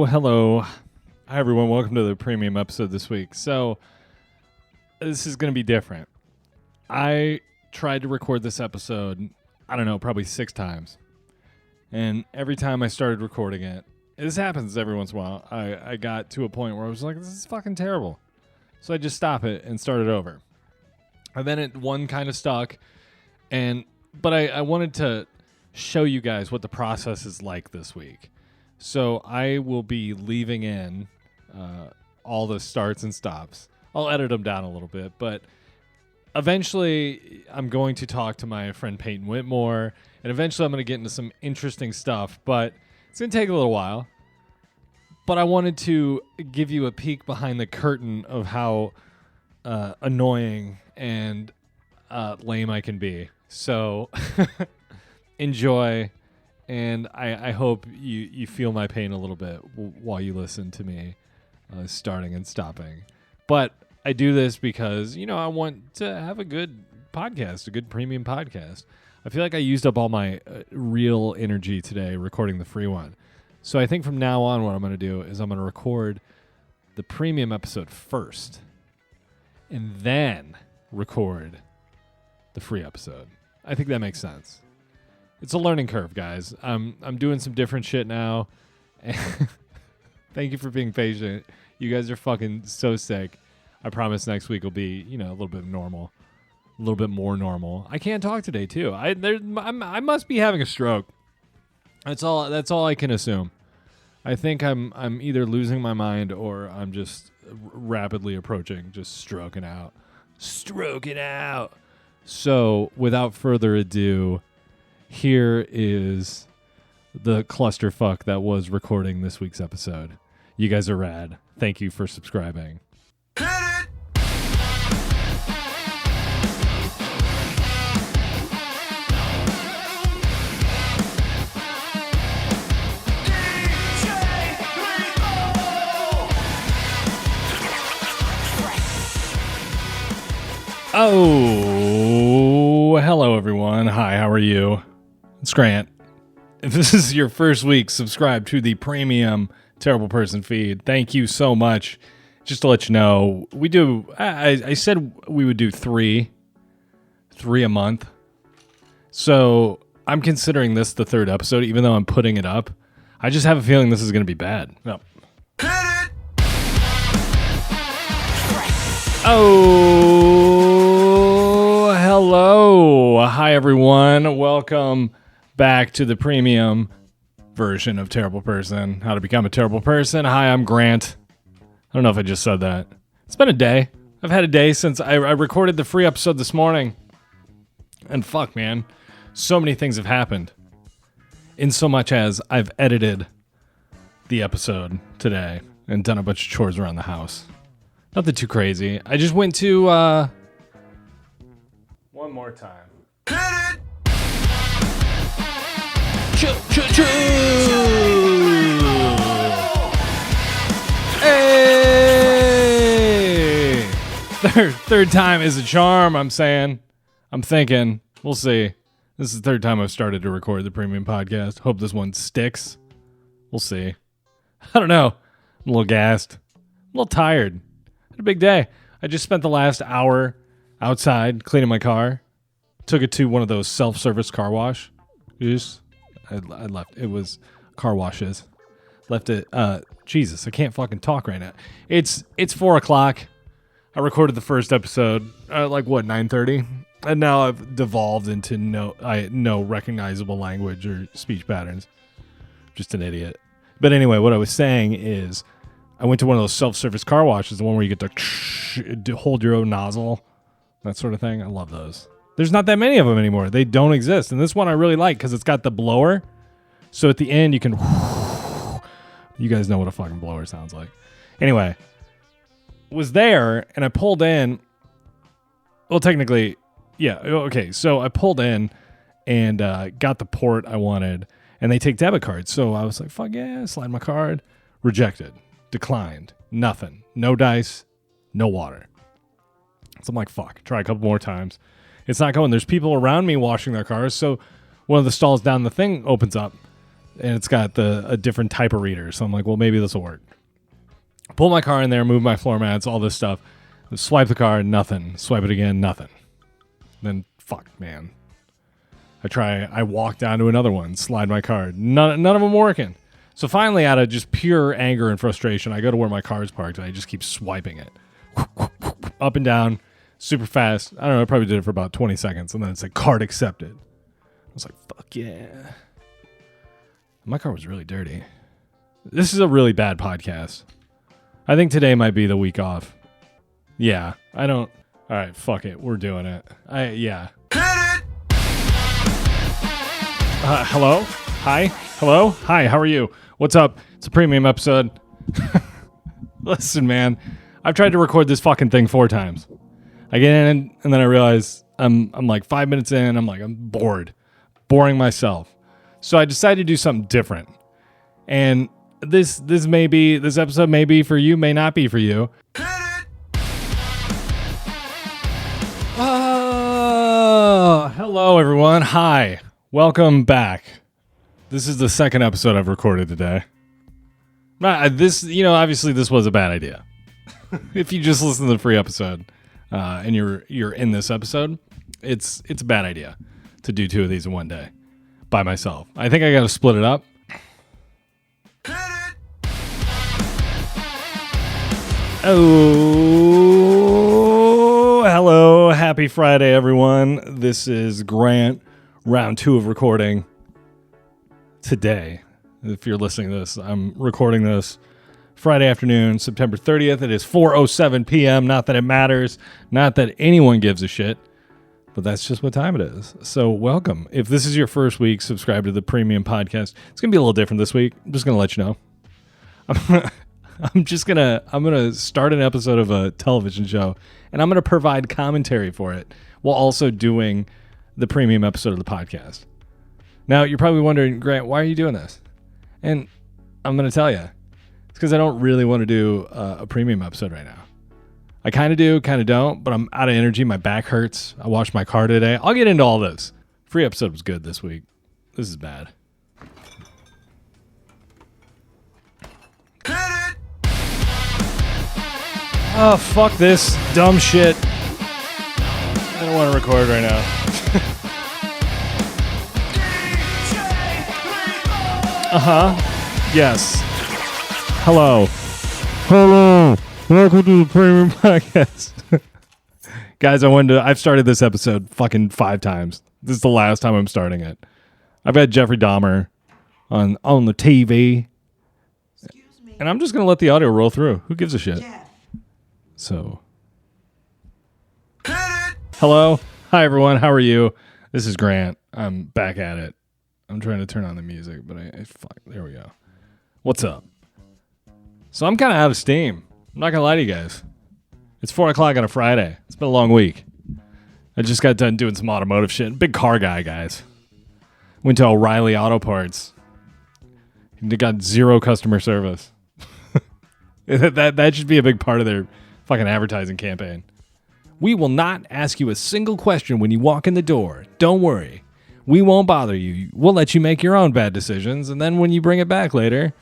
Hello. Hi, everyone. Welcome to the premium episode this week. So, this is going to be different. I tried to record this episode, I don't know, probably 6 times. And every time I started recording it, this happens every once in a while, I got to a point where I was like, this is fucking terrible. So I just stop it and start it over. And then one kind of stuck. But I wanted to show you guys what the process is like this week. So I will be leaving in all the starts and stops. I'll edit them down a little bit, but eventually I'm going to talk to my friend Peyton Whitmore, and eventually I'm going to get into some interesting stuff, but it's going to take a little while. But I wanted to give you a peek behind the curtain of how annoying and lame I can be. So enjoy, and I hope you feel my pain a little bit while you listen to me starting and stopping. But I do this because, I want to have a good podcast, a good premium podcast. I feel like I used up all my real energy today recording the free one. So I think from now on what I'm going to do is I'm going to record the premium episode first and then record the free episode. I think that makes sense. It's a learning curve, guys. I'm doing some different shit now. Thank you for being patient. You guys are fucking so sick. I promise next week will be, a little bit normal. A little bit more normal. I can't talk today, too. I must be having a stroke. That's all I can assume. I think I'm either losing my mind or I'm just rapidly approaching just stroking out. Stroking out. So, without further ado, here is the clusterfuck that was recording this week's episode. You guys are rad. Thank you for subscribing. Hit it! Oh, hello everyone. Hi, how are you? It's Grant. If this is your first week, subscribe to the premium Terrible Person feed. Thank you so much. Just to let you know, we do, I said we would do three a month. So I'm considering this the 3rd episode, even though I'm putting it up. I just have a feeling this is going to be bad. No. Hit it! Oh, hello. Hi, everyone. Welcome back to the premium version of Terrible Person. How to become a terrible person. Hi, I'm Grant. I don't know if I just said that. It's been a day. I've had a day since I recorded the free episode this morning. And fuck, man. So many things have happened. In so much as I've edited the episode today and done a bunch of chores around the house. Nothing too crazy. I just went to, one more time. Hit it! Choo-choo-choo! Hey! Third time is a charm, I'm saying. I'm thinking. We'll see. This is the 3rd time I've started to record the premium podcast. Hope this one sticks. We'll see. I don't know. I'm a little gassed. I'm a little tired. Had a big day. I just spent the last hour outside cleaning my car. Took it to one of those self-service car wash. I left. It was car washes. Left it. Jesus, I can't fucking talk right now. It's 4 o'clock. I recorded the first episode. 9:30, and now I've devolved into no recognizable language or speech patterns. Just an idiot. But anyway, what I was saying is, I went to one of those self-service car washes, the one where you get to hold your own nozzle, that sort of thing. I love those. There's not that many of them anymore. They don't exist. And this one I really like because it's got the blower. So at the end, you can... You guys know what a fucking blower sounds like. Anyway, was there, and I pulled in... Well, technically, yeah. Okay, so I pulled in and got the port I wanted, and they take debit cards. So I was like, fuck yeah, slide my card. Rejected. Declined. Nothing. No dice. No water. So I'm like, fuck. Try a couple more times. It's not going. There's people around me washing their cars. So one of the stalls down the thing opens up. and it's got a different type of reader. So I'm like, well, maybe this will work. Pull my car in there, move my floor mats, all this stuff. Swipe the card, nothing. Swipe it again, nothing. Then, fuck, man. I walk down to another one, slide my card. None of them working. So finally, out of just pure anger and frustration, I go to where my car is parked, and I just keep swiping it. Up and down, super fast. I don't know, I probably did it for about 20 seconds, and then it's like, card accepted. I was like, fuck yeah. My car was really dirty. This is a really bad podcast. I think today might be the week off. Yeah, I don't... All right, fuck it. We're doing it. Yeah. Hit it! Hello? Hi? Hello? Hi, how are you? What's up? It's a premium episode. Listen, man. I've tried to record this fucking thing 4 times. I get in and then I realize I'm like 5 minutes in. I'm bored. Boring myself. So I decided to do something different. And this episode may be for you, may not be for you. Hit it! Hello, everyone. Hi. Welcome back. This is the second episode I've recorded today. Obviously this was a bad idea. If you just listen to the free episode and you're in this episode, it's a bad idea to do 2 of these in one day by myself. I think I got to split it up. Hit it! Oh, hello. Happy Friday, everyone. This is Grant, round 2 of recording today. If you're listening to this, I'm recording this Friday afternoon, September 30th. It is 4:07 p.m. Not that it matters. Not that anyone gives a shit. But that's just what time it is. So welcome. If this is your first week, subscribe to the premium podcast. It's going to be a little different this week. I'm just going to let you know. I'm going to start an episode of a television show, and I'm going to provide commentary for it while also doing the premium episode of the podcast. Now, you're probably wondering, Grant, why are you doing this? And I'm going to tell you. It's because I don't really want to do a premium episode right now. I kind of do, kind of don't, but I'm out of energy. My back hurts. I washed my car today. I'll get into all this. Free episode was good this week. This is bad. Hit it! Oh, fuck this dumb shit. I don't want to record right now. Yes. Hello. Welcome to the premium podcast. Guys, I've started this episode fucking 5 times. This is the last time I'm starting it. I've got Jeffrey Dahmer on the TV. Excuse me. And I'm just going to let the audio roll through. Who gives a shit? Jeff. So, Hit it! hello. Hi, everyone. How are you? This is Grant. I'm back at it. I'm trying to turn on the music, but fuck. There we go. What's up? So I'm kind of out of steam. I'm not going to lie to you guys. It's 4 o'clock on a Friday. It's been a long week. I just got done doing some automotive shit. Big car guy, guys. Went to O'Reilly Auto Parts. They got 0 customer service. That should be a big part of their fucking advertising campaign. We will not ask you a single question when you walk in the door. Don't worry. We won't bother you. We'll let you make your own bad decisions, and then when you bring it back later,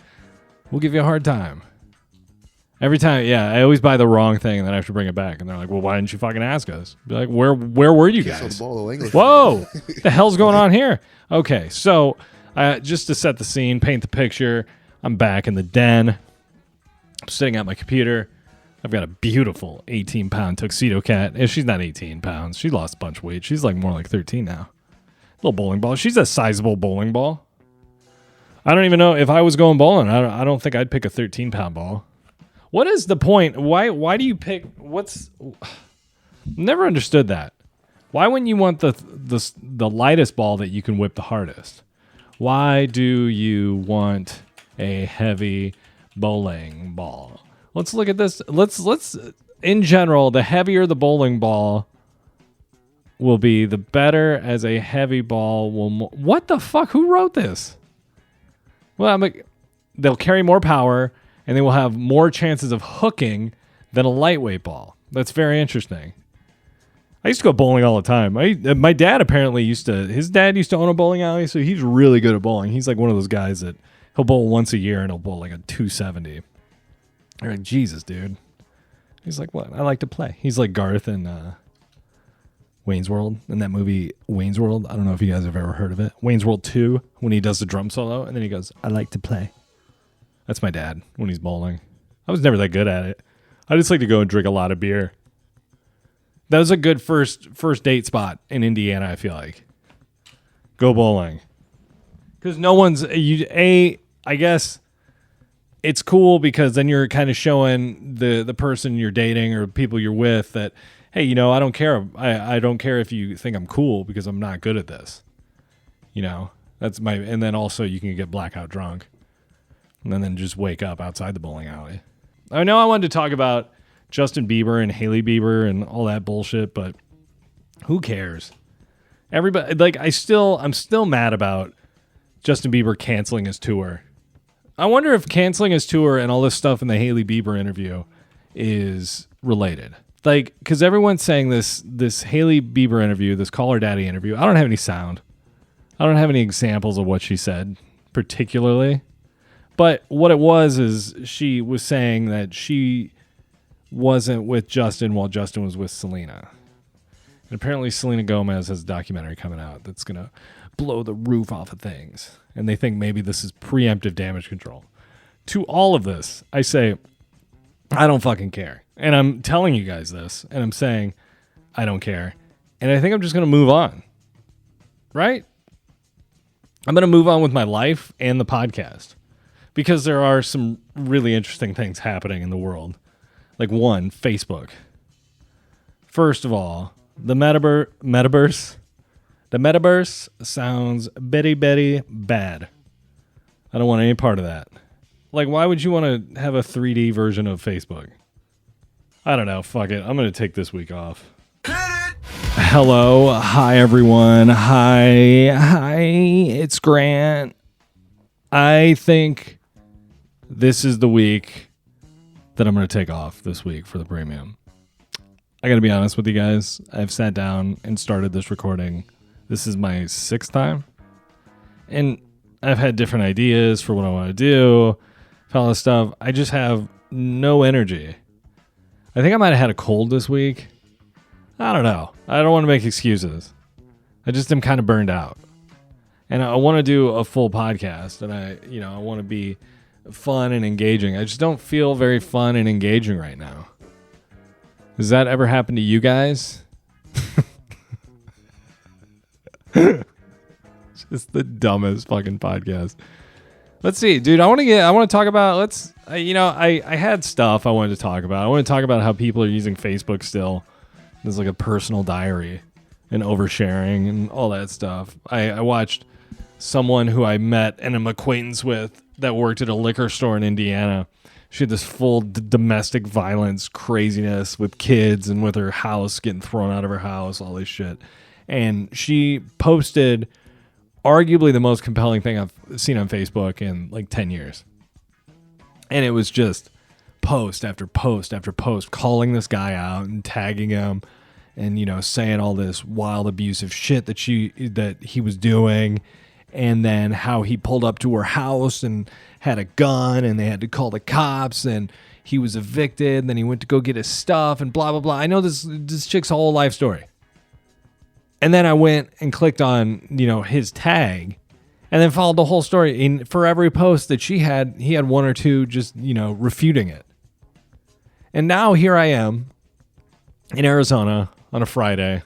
we'll give you a hard time. Every time, yeah, I always buy the wrong thing, and then I have to bring it back. And they're like, well, why didn't you fucking ask us? Be like, where were you guys? Whoa, the hell's going on here? Okay, so just to set the scene, paint the picture, I'm back in the den. I'm sitting at my computer. I've got a beautiful 18-pound tuxedo cat. And she's not 18 pounds. She lost a bunch of weight. She's like more like 13 now. Little bowling ball. She's a sizable bowling ball. I don't even know if I was going bowling. I don't think I'd pick a 13-pound ball. What is the point? Why do you pick? Never understood that. Why wouldn't you want the lightest ball that you can whip the hardest? Why do you want a heavy bowling ball? Let's look at this. Let's in general, the heavier the bowling ball will be, the better as a heavy ball will. What the fuck? Who wrote this? Well, they'll carry more power and they will have more chances of hooking than a lightweight ball. That's very interesting. I used to go bowling all the time. My dad apparently his dad used to own a bowling alley, so he's really good at bowling. He's like one of those guys that he'll bowl once a year and he'll bowl like a 270. You're like, Jesus, dude. He's like, what? I like to play. He's like Garth in Wayne's World, in that movie Wayne's World. I don't know if you guys have ever heard of it. Wayne's World 2, when he does the drum solo, and then he goes, I like to play. That's my dad when he's bowling. I was never that good at it. I just like to go and drink a lot of beer. That was a good first date spot in Indiana, I feel like. Go bowling. Because no one's, I guess it's cool because then you're kind of showing the person you're dating or people you're with that, hey, I don't care. I don't care if you think I'm cool because I'm not good at this. And then also you can get blackout drunk and then just wake up outside the bowling alley. I know I wanted to talk about Justin Bieber and Hailey Bieber and all that bullshit, but who cares? Everybody, like, I'm still mad about Justin Bieber canceling his tour. I wonder if canceling his tour and all this stuff in the Hailey Bieber interview is related. Like, because everyone's saying this Hailey Bieber interview, this Call Her Daddy interview, I don't have any sound. I don't have any examples of what she said particularly. But what it was is she was saying that she wasn't with Justin while Justin was with Selena. And apparently Selena Gomez has a documentary coming out that's going to blow the roof off of things. And they think maybe this is preemptive damage control. To all of this, I say, I don't fucking care. And I'm telling you guys this, and I'm saying, I don't care. And I think I'm just going to move on. Right? I'm going to move on with my life and the podcast. Because there are some really interesting things happening in the world. Like one, Facebook. First of all, the metaverse. The metaverse sounds very bad. I don't want any part of that. Like, why would you want to have a 3D version of Facebook? I don't know. Fuck it. I'm going to take this week off. Hello. Hi, everyone. Hi. It's Grant. I think this is the week that I'm going to take off this week for the premium. I got to be honest with you guys. I've sat down and started this recording. This is my 6th time. And I've had different ideas for what I want to do, all this stuff. I just have no energy. I think I might have had a cold this week. I don't know. I don't want to make excuses. I just am kind of burned out. And I want to do a full podcast. And I want to be fun and engaging. I just don't feel very fun and engaging right now. Does that ever happen to you guys? Just the dumbest fucking podcast. Let's see, dude. I want to talk about, I had stuff I wanted to talk about. I want to talk about how people are using Facebook still as like a personal diary and oversharing and all that stuff. I watched someone who I met and am acquaintance with that worked at a liquor store in Indiana. She had this full domestic violence craziness with kids and with her house getting thrown out of her house, all this shit. And she posted arguably the most compelling thing I've seen on Facebook in like 10 years. And it was just post after post after post, calling this guy out and tagging him and, saying all this wild abusive shit that he was doing. And then how he pulled up to her house and had a gun and they had to call the cops and he was evicted. And then he went to go get his stuff and blah, blah, blah. I know this chick's whole life story. And then I went and clicked on, his tag and then followed the whole story. And for every post that he had one or two just, refuting it. And now here I am in Arizona on a Friday,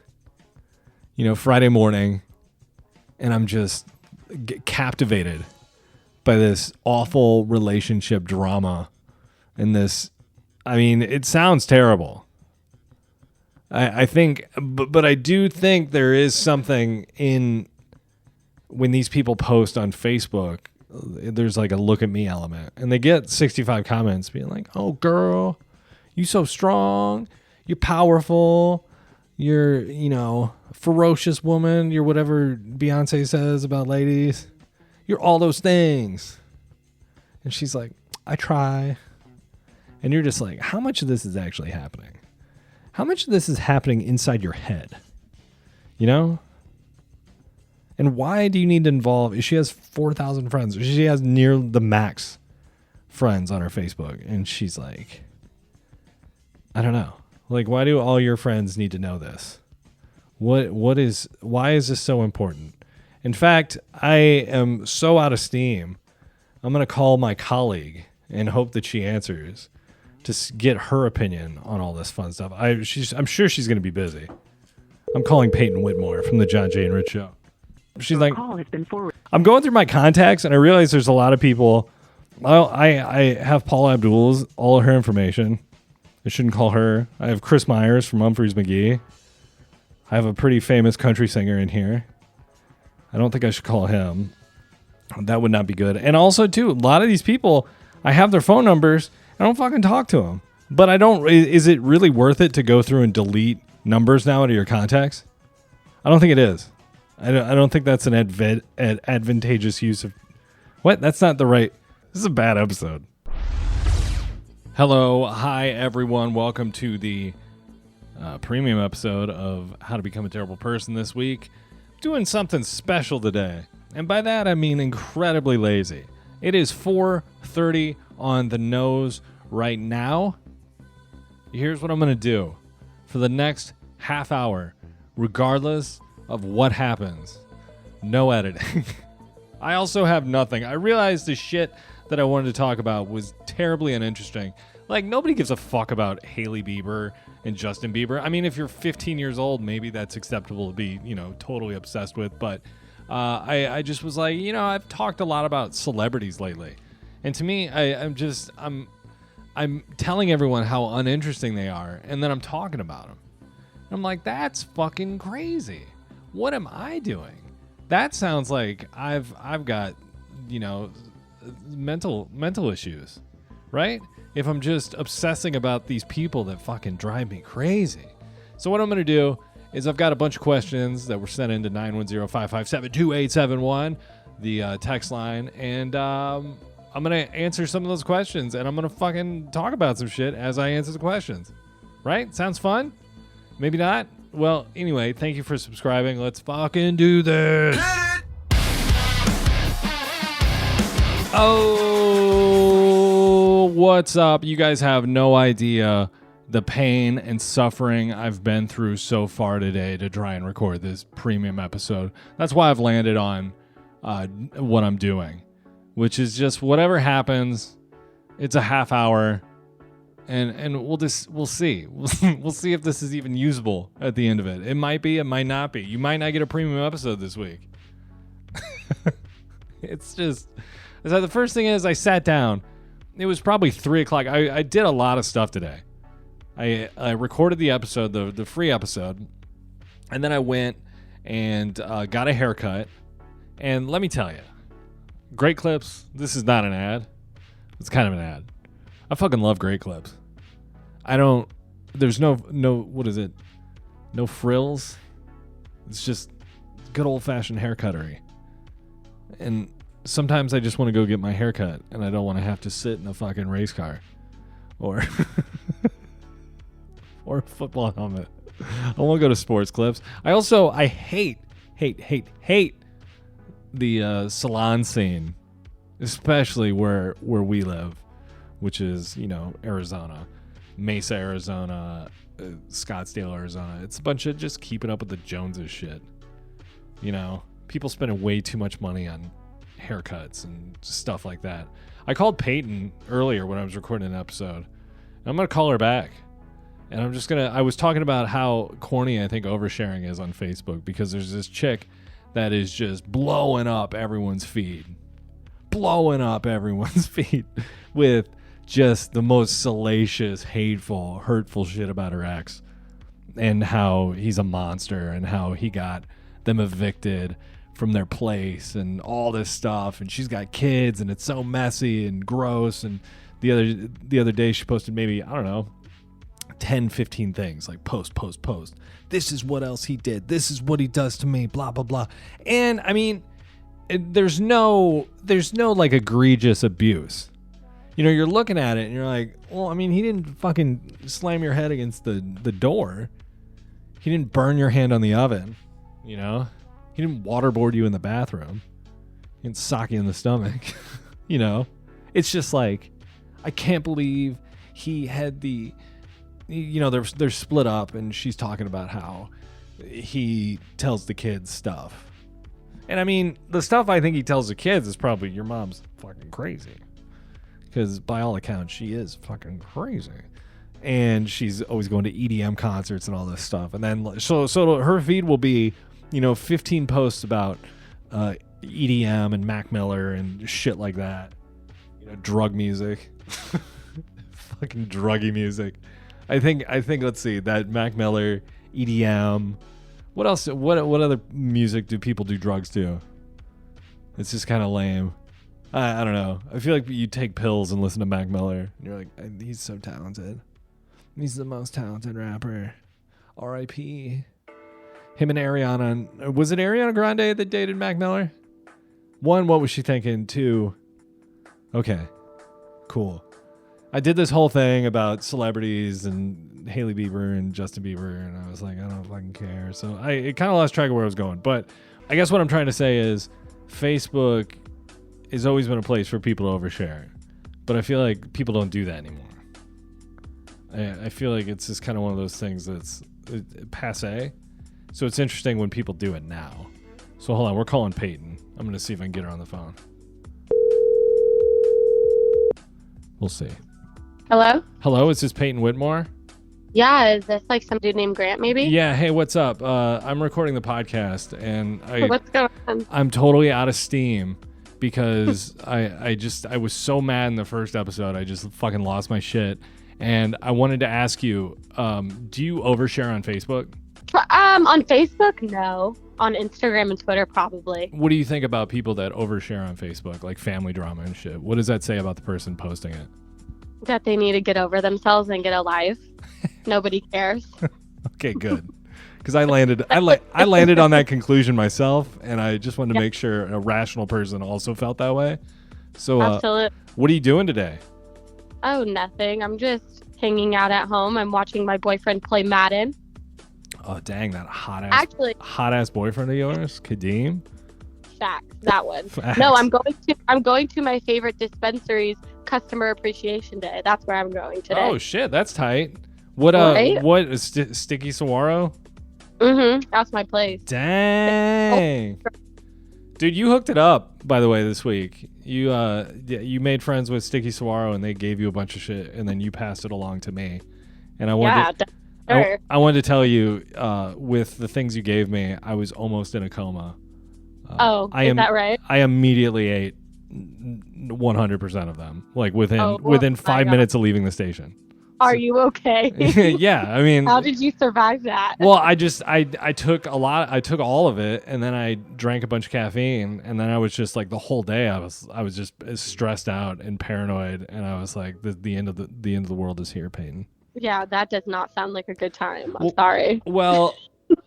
Friday morning. And I'm just captivated by this awful relationship drama and this, it sounds terrible. I think, but I do think there is something in when these people post on Facebook, there's like a look at me element and they get 65 comments being like, oh girl, you so strong, you're powerful, you're, ferocious woman, you're whatever Beyonce says about ladies, you're all those things. And she's like, I try. And you're just like, how much of this is actually happening? how much of this is happening inside your head? You know? And why do you need to involve? She has 4,000 friends. She has near the max friends on her Facebook. And she's like, I don't know. Like, why do all your friends need to know this? Why is this so important? In fact, I am so out of steam. I'm going to call my colleague and hope that she answers to get her opinion on all this fun stuff. I'm sure she's going to be busy. I'm calling Peyton Whitmore from the John Jay and Rich Show. She's like, call has been forwarded. I'm going through my contacts and I realize there's a lot of people. I have Paula Abdul's, all of her information. I shouldn't call her. I have Chris Myers from Humphreys McGee. I have a pretty famous country singer in here. I don't think I should call him. That would not be good. And also, too, a lot of these people, I have their phone numbers. I don't fucking talk to them. But I don't. Is it really worth it to go through and delete numbers now out of your contacts? I don't think it is. I don't think that's an advantageous use of... What? That's not the right... This is a bad episode. Hello. Hi, everyone. Welcome to the premium episode of How to Become a Terrible Person this week. Doing something special today. And by that, I mean incredibly lazy. It is 4:30 on the nose right now. Here's what I'm going to do for the next half hour, regardless of what happens. No editing. I also have nothing. I realized the shit that I wanted to talk about was terribly uninteresting. Like, nobody gives a fuck about Hailey Bieber and Justin Bieber. I mean, if you're 15 years old, maybe that's acceptable to be, totally obsessed with. But I just was like, I've talked a lot about celebrities lately. And to me, I'm telling everyone how uninteresting they are. And then I'm talking about them. I'm like, that's fucking crazy. What am I doing? That sounds like I've got, mental issues, right? If I'm just obsessing about these people that fucking drive me crazy. So what I'm going to do is I've got a bunch of questions that were sent into 910-557-2871, the text line, and I'm going to answer some of those questions, and I'm going to fucking talk about some shit as I answer the questions. Right? Sounds fun? Maybe not? Well, anyway, thank you for subscribing. Let's fucking do this. Oh, what's up? You guys have no idea the pain and suffering I've been through so far today to try and record this premium episode. That's why I've landed on what I'm doing, which is just whatever happens, it's a half hour. And we'll see. We'll see if this is even usable at the end of it. It might be, it might not be. You might not get a premium episode this week. It's just... So the first thing is I sat down. It was probably 3 o'clock. I did a lot of stuff today. I recorded the episode, the free episode. And then I went and got a haircut. And let me tell you, Great Clips, this is not an ad. It's kind of an ad. I fucking love Great Clips. There's no, what is it? No frills. It's just good old fashioned haircuttery. And sometimes I just want to go get my haircut and I don't want to have to sit in a fucking race car or a football helmet. I want to go to Sports Clips. I hate the salon scene, especially where we live, which is, Arizona, Mesa, Arizona, Scottsdale, Arizona. It's a bunch of just keeping up with the Joneses shit. People spending way too much money on haircuts and stuff like that. I called Peyton earlier when I was recording an episode. And I'm going to call her back. And I was talking about how corny I think oversharing is on Facebook because there's this chick that is just blowing up everyone's feed with just the most salacious, hateful, hurtful shit about her ex and how he's a monster and how he got them evicted from their place and all this stuff, and she's got kids and it's so messy and gross. And the other day she posted maybe, I don't know, 10, 15 things like post. This is what else he did. This is what he does to me, blah, blah, blah. And I mean, there's no like egregious abuse. you're looking at it and you're like, well, I mean, he didn't fucking slam your head against the door. He didn't burn your hand on the oven, He didn't waterboard you in the bathroom. He didn't sock you in the stomach, It's just like, I can't believe he had they're split up and she's talking about how he tells the kids stuff. And I mean, the stuff I think he tells the kids is probably your mom's fucking crazy. Because by all accounts, she is fucking crazy. And she's always going to EDM concerts and all this stuff. And then, so her feed will be, 15 posts about EDM and Mac Miller and shit like that. Drug music. Fucking druggy music. I think, let's see, that Mac Miller, EDM. What else? What other music do people do drugs to? It's just kind of lame. I don't know. I feel like you take pills and listen to Mac Miller, and you're like, he's so talented. He's the most talented rapper. R.I.P. Him and Ariana. Was it Ariana Grande that dated Mac Miller? One, what was she thinking? Two, okay, cool. I did this whole thing about celebrities and Hailey Bieber and Justin Bieber, and I was like, I don't fucking care. So it kind of lost track of where I was going. But I guess what I'm trying to say is Facebook has always been a place for people to overshare. But I feel like people don't do that anymore. I feel like it's just kind of one of those things that's passe. So it's interesting when people do it now. So hold on, we're calling Peyton. I'm going to see if I can get her on the phone. We'll see. Hello, is this Peyton Whitmore? Yeah, is this like some dude named Grant maybe? Yeah, hey, what's up? I'm recording the podcast, and What's going on? I'm totally out of steam because I was so mad in the first episode, I just fucking lost my shit. And I wanted to ask you, do you overshare on Facebook? On Facebook, no. On Instagram and Twitter, probably. What do you think about people that overshare on Facebook, like family drama and shit? What does that say about the person posting it? That they need to get over themselves and get a life. Nobody cares. Okay, good. Because I landed on that conclusion myself, and I just wanted to make sure a rational person also felt that way. So, Absolutely. What are you doing today? Oh, nothing. I'm just hanging out at home. I'm watching my boyfriend play Madden. Oh, dang, that hot ass boyfriend of yours, Kadeem. Facts, that one. Facts. No, I'm going to my favorite dispensary's customer appreciation day. That's where I'm going today. Oh shit, that's tight. What Right? what is Sticky Saguaro? That's my place. Dang. Dude, you hooked it up, by the way, this week. You made friends with Sticky Saguaro and they gave you a bunch of shit and then you passed it along to me. And I wanted Sure. I wanted to tell you, with the things you gave me, I was almost in a coma. Is that right? I immediately ate 100% of them, like within 5 God. minutes of leaving the station. Are you okay? Yeah, I mean, How did you survive that? well, I took all of it, and then I drank a bunch of caffeine, and then I was just like the whole day I was just as stressed out and paranoid, and I was like, the end of the world is here, Peyton. Yeah, that does not sound like a good time. I'm sorry. Well,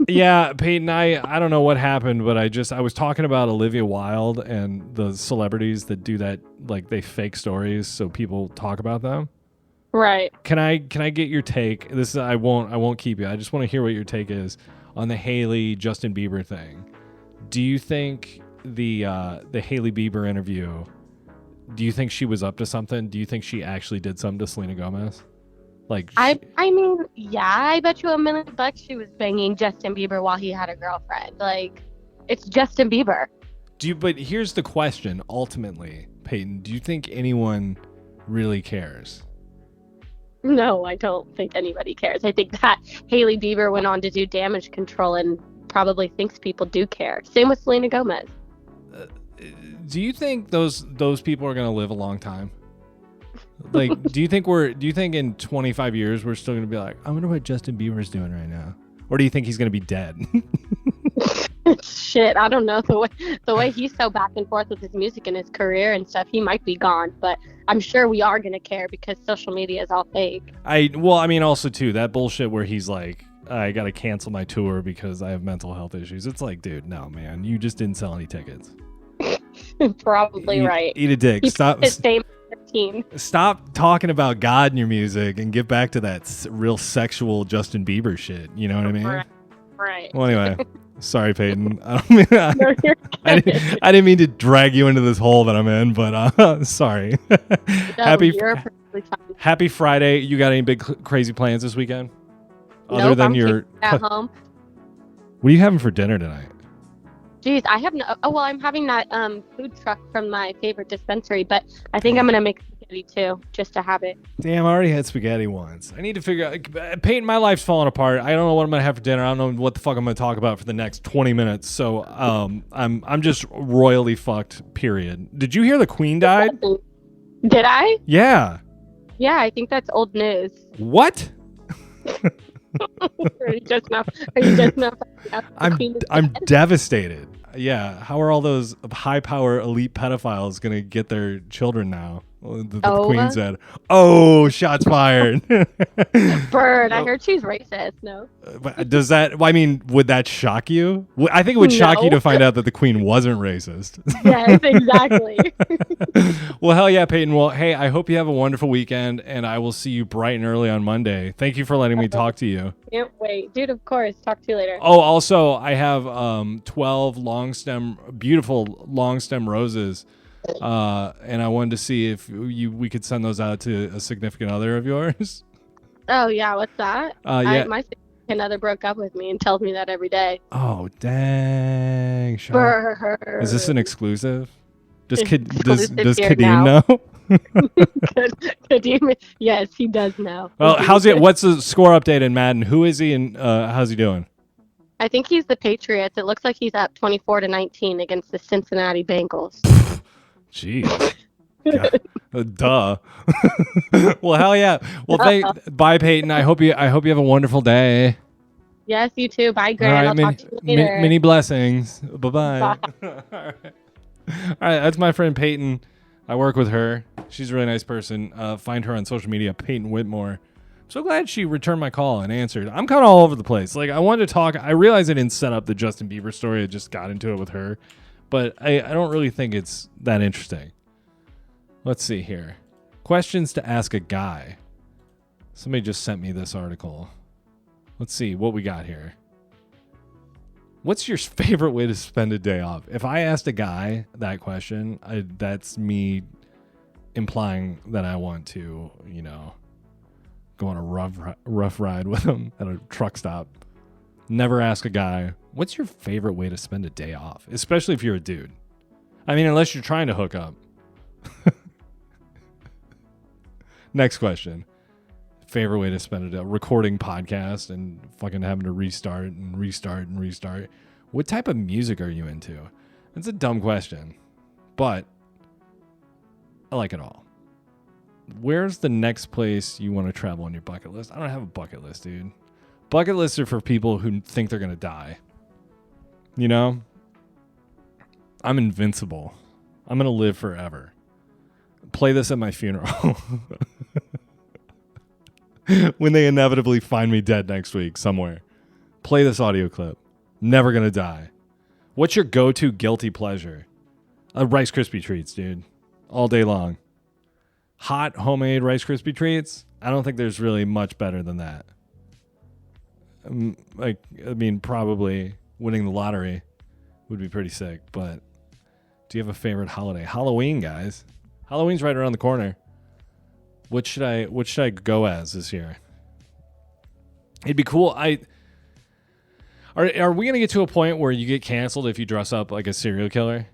yeah, Peyton, I don't know what happened, but I was talking about Olivia Wilde and the celebrities that do that, like they fake stories so people talk about them. Right. Can I get your take? I won't keep you. I just want to hear what your take is on the Hailey Justin Bieber thing. Do you think the Hailey Bieber interview, do you think she was up to something? Do you think she actually did something to Selena Gomez? Like I mean, yeah, I bet you $1,000,000 she was banging Justin Bieber while he had a girlfriend. Like, it's Justin Bieber. But here's the question, ultimately, Peyton, do you think anyone really cares? No, I don't think anybody cares. I think that Hailey Bieber went on to do damage control and probably thinks people do care. Same with Selena Gomez. Do you think those people are going to live a long time? Like, do you think in 25 years we're still going to be like, I wonder what Justin Bieber's doing right now? Or do you think he's going to be dead? Shit, I don't know. The way he's so back and forth with his music and his career and stuff, he might be gone. But I'm sure we are going to care because social media is all fake. I mean, also, too, that bullshit where he's like, I got to cancel my tour because I have mental health issues. It's like, dude, no, man. You just didn't sell any tickets. Probably right. Eat a dick. He Stop. his fame 2019. Stop talking about God in your music and get back to that real sexual Justin Bieber shit. You know what I mean? Right. Well, anyway, sorry, Peyton. I don't mean, No, you're I good. didn't mean to drag you into this hole that I'm in, but sorry. No, you're perfectly fine. Happy Friday. You got any big crazy plans this weekend? Other Nope, than I'm your keeping it at home. What are you having for dinner tonight? Geez, I have no. Oh well, I'm having that food truck from my favorite dispensary, but I think I'm gonna make spaghetti too, just to have it. Damn, I already had spaghetti once. I need to figure out. Peyton, my life's falling apart. I don't know what I'm gonna have for dinner. I don't know what the fuck I'm gonna talk about for the next 20 minutes. So, I'm just royally fucked. Period. Did you hear the Queen died? Did I? Yeah. Yeah, I think that's old news. What? Are you just now? Are you just now? I'm devastated. Yeah. How are all those high power elite pedophiles gonna get their children now? The Queen said. Oh, shots fired. Bird. I heard she's racist. No. But does that? I mean, would that shock you? I think it would shock you to find out that the Queen wasn't racist. Yes, exactly. Well, hell yeah, Peyton. Well, hey, I hope you have a wonderful weekend, and I will see you bright and early on Monday. Thank you for letting me talk to you. Can't wait, dude. Of course. Talk to you later. Oh, also, I have 12 beautiful long stem roses. And I wanted to see if we could send those out to a significant other of yours. Oh yeah, what's that? Yeah. My significant other broke up with me and tells me that every day. Oh dang! Is this an exclusive? Does Kadeem know? Kadeem, yes, he does know. Well, how's it? What's the score update in Madden? Who is he and how's he doing? I think he's the Patriots. It looks like he's up 24-19 against the Cincinnati Bengals. Jeez. Duh. Well, hell yeah. Well, bye, Peyton. I hope you have a wonderful day. Yes, you too. Bye, Grant. I'll talk to you later. Many blessings. Bye-bye. Bye. All right. That's my friend Peyton. I work with her. She's a really nice person. Find her on social media, Peyton Whitmore. I'm so glad she returned my call and answered. I'm kind of all over the place. Like, I wanted to talk. I realized I didn't set up the Justin Bieber story. I just got into it with her. But I don't really think it's that interesting. Let's see here. Questions to ask a guy. Somebody just sent me this article. Let's see what we got here. What's your favorite way to spend a day off? If I asked a guy that question, that's me implying that I want to, go on a rough ride with him at a truck stop. Never ask a guy, what's your favorite way to spend a day off? Especially if you're a dude. I mean, unless you're trying to hook up. Next question. Favorite way to spend a day? Recording podcast and fucking having to restart. What type of music are you into? It's a dumb question, but I like it all. Where's the next place you want to travel on your bucket list? I don't have a bucket list, dude. Bucket lists are for people who think they're going to die. I'm invincible. I'm going to live forever. Play this at my funeral. When they inevitably find me dead next week somewhere. Play this audio clip. Never going to die. What's your go-to guilty pleasure? Rice Krispie treats, dude. All day long. Hot homemade Rice Krispie treats? I don't think there's really much better than that. Probably winning the lottery would be pretty sick, but do you have a favorite holiday? Halloween, guys. Halloween's right around the corner. What should I go as this year? It'd be cool. Are we gonna get to a point where you get canceled if you dress up like a serial killer?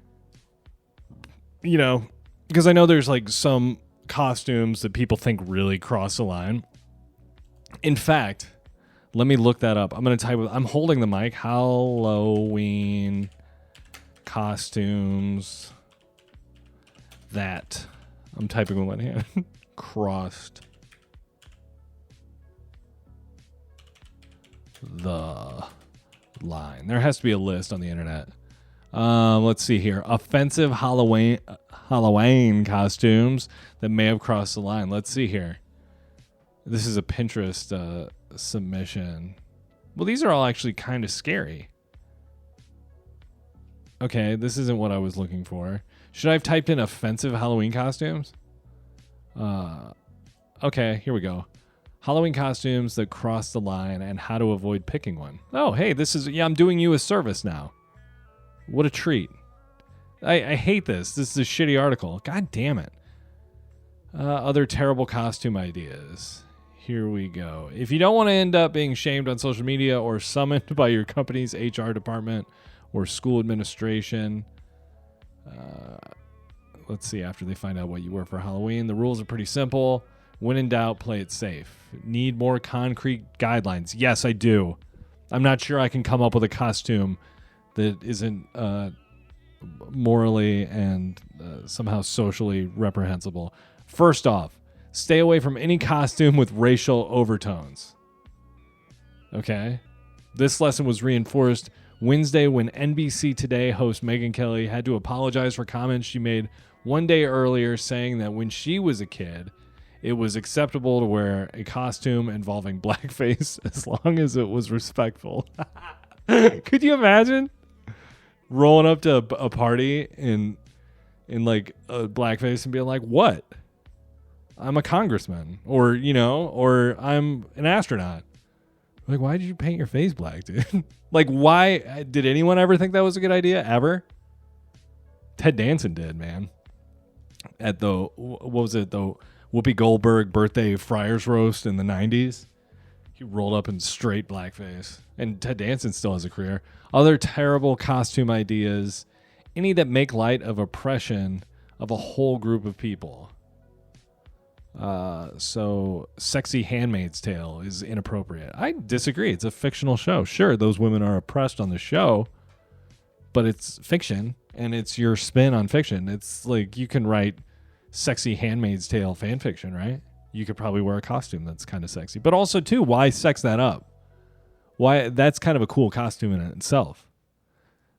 Because I know there's like some costumes that people think really cross the line. In fact, let me look that up. I'm holding the mic. Halloween costumes that I'm typing with one hand. Crossed the line. There has to be a list on the internet. Let's see here. Offensive Halloween costumes that may have crossed the line. Let's see here. This is a Pinterest submission. Well, these are all actually kind of scary. Okay, this isn't what I was looking for. Should I have typed in offensive Halloween costumes? Okay, here we go. Halloween costumes that cross the line and how to avoid picking one. Oh, hey, I'm doing you a service now. What a treat. I hate this. This is a shitty article. God damn it. Other terrible costume ideas. Here we go. If you don't want to end up being shamed on social media or summoned by your company's HR department or school administration, let's see, after they find out what you wear for Halloween, the rules are pretty simple. When in doubt, play it safe. Need more concrete guidelines? Yes, I do. I'm not sure I can come up with a costume that isn't morally and somehow socially reprehensible. First off, stay away from any costume with racial overtones. Okay? This lesson was reinforced Wednesday when NBC Today host Megyn Kelly had to apologize for comments she made one day earlier, saying that when she was a kid, it was acceptable to wear a costume involving blackface as long as it was respectful. Could you imagine rolling up to a party in like a blackface and being like, what? I'm a congressman, or I'm an astronaut. Like, why did you paint your face black, dude? Like, why did anyone ever think that was a good idea ever? Ted Danson did, man. At the Whoopi Goldberg birthday Friars roast in the 90s. He rolled up in straight blackface. And Ted Danson still has a career. Other terrible costume ideas. Any that make light of oppression of a whole group of people. So Sexy Handmaid's Tale is inappropriate. I disagree. It's a fictional show. Sure, those women are oppressed on the show, but it's fiction, and it's your spin on fiction. It's like you can write Sexy Handmaid's Tale fan fiction, right? You could probably wear a costume that's kind of sexy. But also, too, why sex that up? Why? That's kind of a cool costume in itself.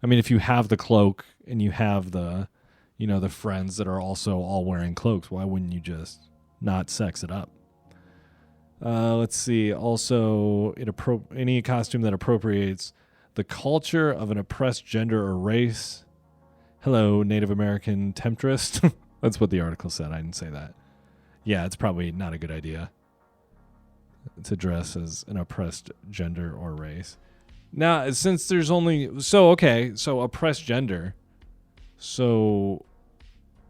I mean, if you have the cloak and you have the friends that are also all wearing cloaks, why wouldn't you just not sex it up? Let's see. Also, any costume that appropriates the culture of an oppressed gender or race. Hello, Native American temptress. That's what the article said. I didn't say that. Yeah, it's probably not a good idea to dress as an oppressed gender or race. Now, since there's only... So oppressed gender. So,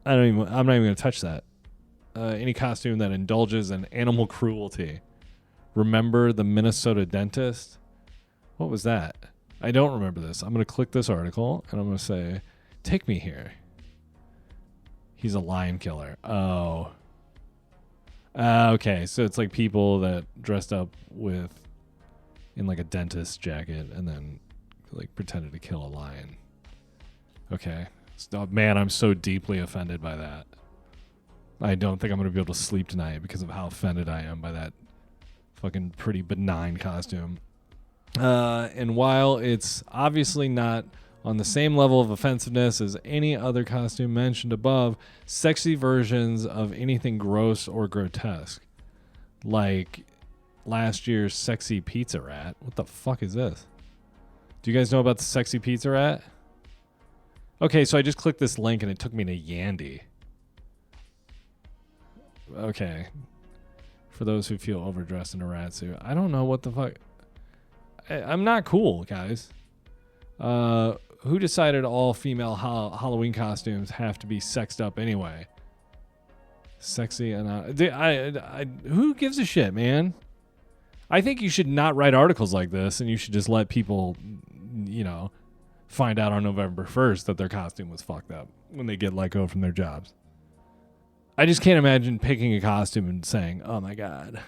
I'm not even going to touch that. Any costume that indulges in animal cruelty. Remember the Minnesota dentist? What was that? I don't remember this. I'm going to click this article, and I'm going to say, take me here. He's a lion killer. Oh. Okay, so it's like people that dressed up in like a dentist jacket and then like pretended to kill a lion. Okay. So, man, I'm so deeply offended by that. I don't think I'm going to be able to sleep tonight because of how offended I am by that fucking pretty benign costume. And while it's obviously not on the same level of offensiveness as any other costume mentioned above, sexy versions of anything gross or grotesque, like last year's sexy pizza rat. What the fuck is this? Do you guys know about the sexy pizza rat? Okay, so I just clicked this link and it took me to Yandy. Okay. For those who feel overdressed in a rat suit. I don't know what the fuck. I'm not cool, guys. Who decided all female Halloween costumes have to be sexed up anyway? Sexy and who gives a shit, man? I think you should not write articles like this, and you should just let people, find out on November 1st that their costume was fucked up when they get let go from their jobs. I just can't imagine picking a costume and saying, "Oh my god,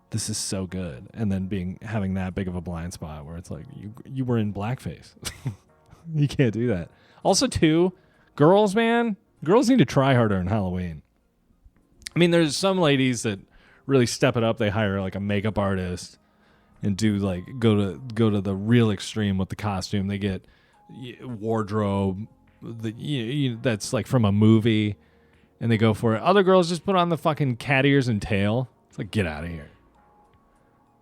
this is so good," and then having that big of a blind spot where it's like you were in blackface. You can't do that. Also, too, girls need to try harder in Halloween. I mean, there's some ladies that really step it up. They hire like a makeup artist and do like go to the real extreme with the costume. They get wardrobe that's like from a movie, and they go for it. Other girls just put on the fucking cat ears and tail. It's like, get out of here.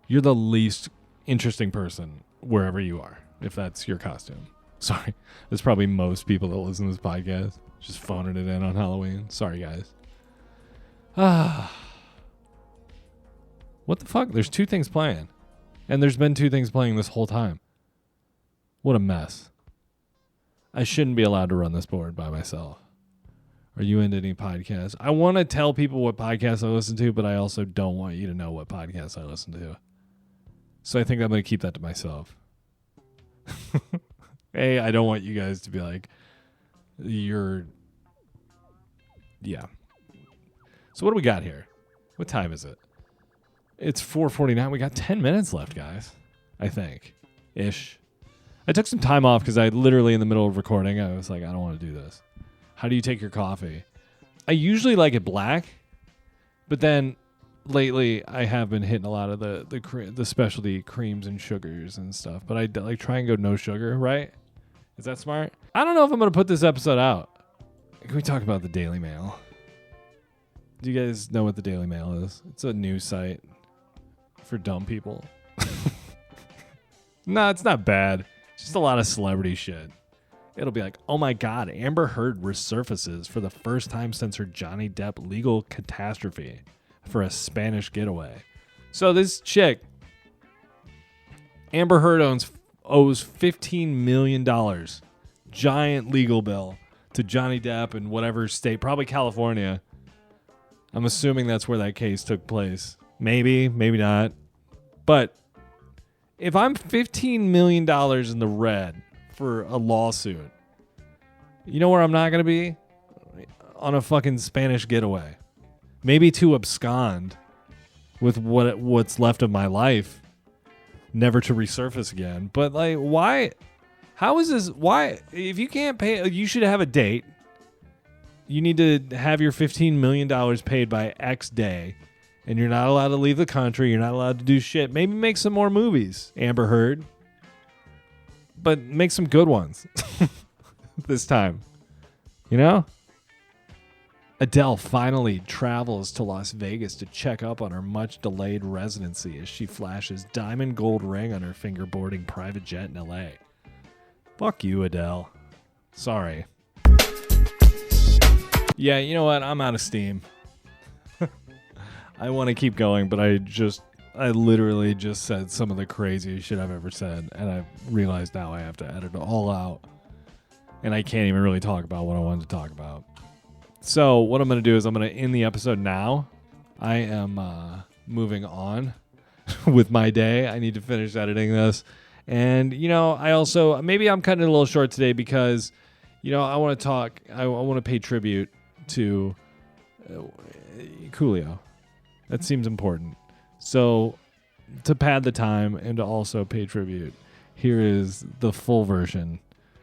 You're the least interesting person wherever you are, if that's your costume. Sorry. There's probably most people that listen to this podcast just phoning it in on Halloween. Sorry, guys. What the fuck? There's 2 things playing. And there's been 2 things playing this whole time. What a mess. I shouldn't be allowed to run this board by myself. Are you into any podcasts? I want to tell people what podcasts I listen to, but I also don't want you to know what podcasts I listen to. So I think I'm going to keep that to myself. Hey, I don't want you guys to be like, yeah. So what do we got here? What time is it? It's 4:49. We got 10 minutes left, guys. I think. Ish. I took some time off because I literally in the middle of recording, I was like, I don't want to do this. How do you take your coffee? I usually like it black, but then lately I have been hitting a lot of the specialty creams and sugars and stuff. But I like try and go no sugar, right? Is that smart? I don't know if I'm going to put this episode out. Can we talk about the Daily Mail? Do you guys know what the Daily Mail is? It's a news site for dumb people. No, it's not bad. It's just a lot of celebrity shit. It'll be like, oh my God, Amber Heard resurfaces for the first time since her Johnny Depp legal catastrophe for a Spanish getaway. So this chick, Amber Heard owes $15 million, giant legal bill to Johnny Depp in whatever state, probably California. I'm assuming that's where that case took place. Maybe, maybe not. But if I'm $15 million in the red for a lawsuit, you know where I'm not going to be? On a fucking Spanish getaway. Maybe to abscond with what's left of my life, never to resurface again. But like, why? How is this? Why? If you can't pay, you should have a date. You need to have your $15 million paid by X day, and you're not allowed to leave the country. You're not allowed to do shit. Maybe make some more movies, Amber Heard. But make some good ones this time. You know? Adele finally travels to Las Vegas to check up on her much-delayed residency as she flashes diamond gold ring on her finger boarding private jet in L.A. Fuck you, Adele. Sorry. Yeah, you know what? I'm out of steam. I want to keep going, but I literally just said some of the craziest shit I've ever said, and I realized now I have to edit it all out, and I can't even really talk about what I wanted to talk about. So what I'm going to do is I'm going to end the episode now. I am moving on with my day. I need to finish editing this. And, you know, I also, maybe I'm cutting it a little short today because, you know, I want to talk, I want to pay tribute to Coolio. That seems important. So to pad the time and to also pay tribute, here is the full version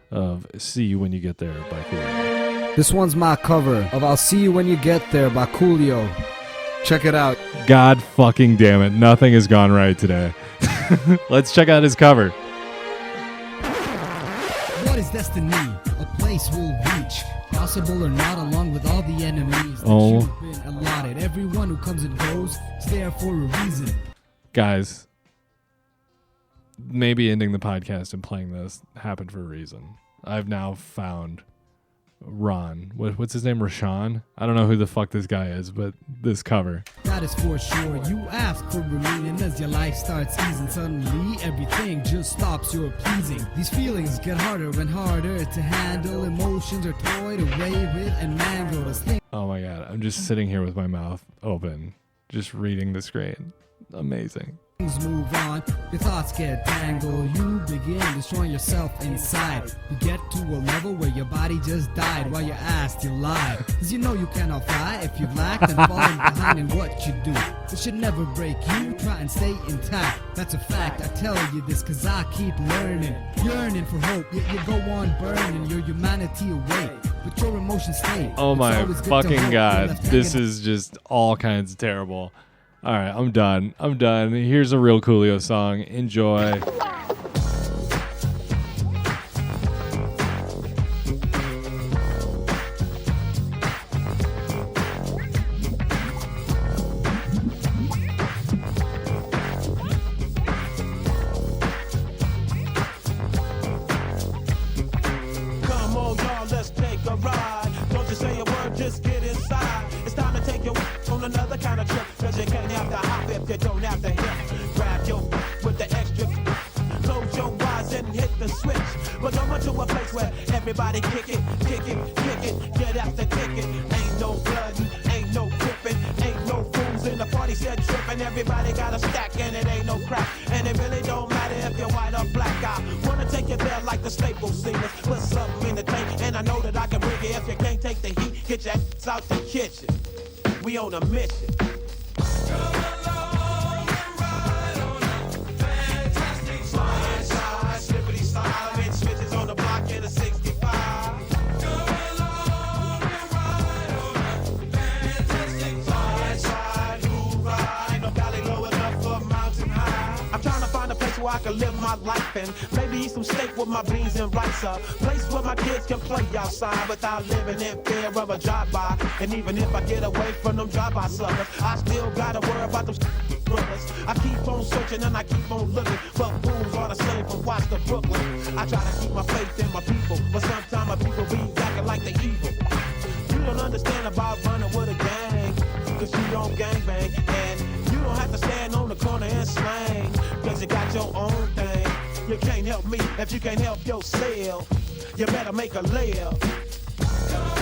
of See You When You Get There by Coolio. This one's my cover of I'll See You When You Get There by Coolio. Check it out. God fucking damn it. Nothing has gone right today. Let's check out his cover. What is destiny? A place we'll reach. Possible or not, along with all the enemies that Oh. you've been allotted. Everyone who comes and goes is there for a reason. Guys, maybe ending the podcast and playing this happened for a reason. I've now found Ron. What's his name? Rashawn? I don't know who the fuck this guy is, but this cover. That is for sure. You ask for a meaning as your life starts easing. Suddenly, everything just stops your pleasing. These feelings get harder and harder to handle. Emotions are toyed away with and mangled as things. Oh my god, I'm just sitting here with my mouth open, just reading the screen. Amazing. Move on, your thoughts get tangled. You begin destroying yourself inside. You get to a level where your body just died while you asked, you lied. Cause you know you cannot fly if you've lacked and fallen behind in what you do. It should never break you, try and stay intact. That's a fact, I tell you this cause I keep learning. Yearning for hope, yet you go on burning your humanity away. But your emotions stay. Oh my It's always good to fucking hope god. you're left This hanging. is just all kinds of terrible. All right, I'm done. Here's a real Coolio song. Enjoy. Come on, y'all, let's take a ride. Don't you say a word, just get inside. It's time to take your on the you don't have to hit. Grab your with the extra. Close your eyes and hit the switch. But don't run to a place where everybody kick it, kick it, kick it. Get out the ticket. Ain't no blood, ain't no gripping, ain't no fools in the party said tripping. Everybody got a stack and it ain't no crack. And it really don't matter if you're white or black. I wanna take you there like the Staples singers. Put something in the tank and I know that I can bring it. If you can't take the heat, get your ass out the kitchen. We on a mission. Where I can live my life and maybe eat some steak with my beans and rice. A place where my kids can play outside without living in fear of a drive-by. And even if I get away from them drive-by suckers, I still gotta worry about them brothers. I keep on searching and I keep on looking, but fools are the same from Watts to Brooklyn. I try to keep my faith in my people, but sometimes my people be acting like they evil. You don't understand about running with a gang, cause you don't gangbang. And you don't have to stand on the corner and slang, cause you got your own thing. You can't help me if you can't help yourself. You better make a layup.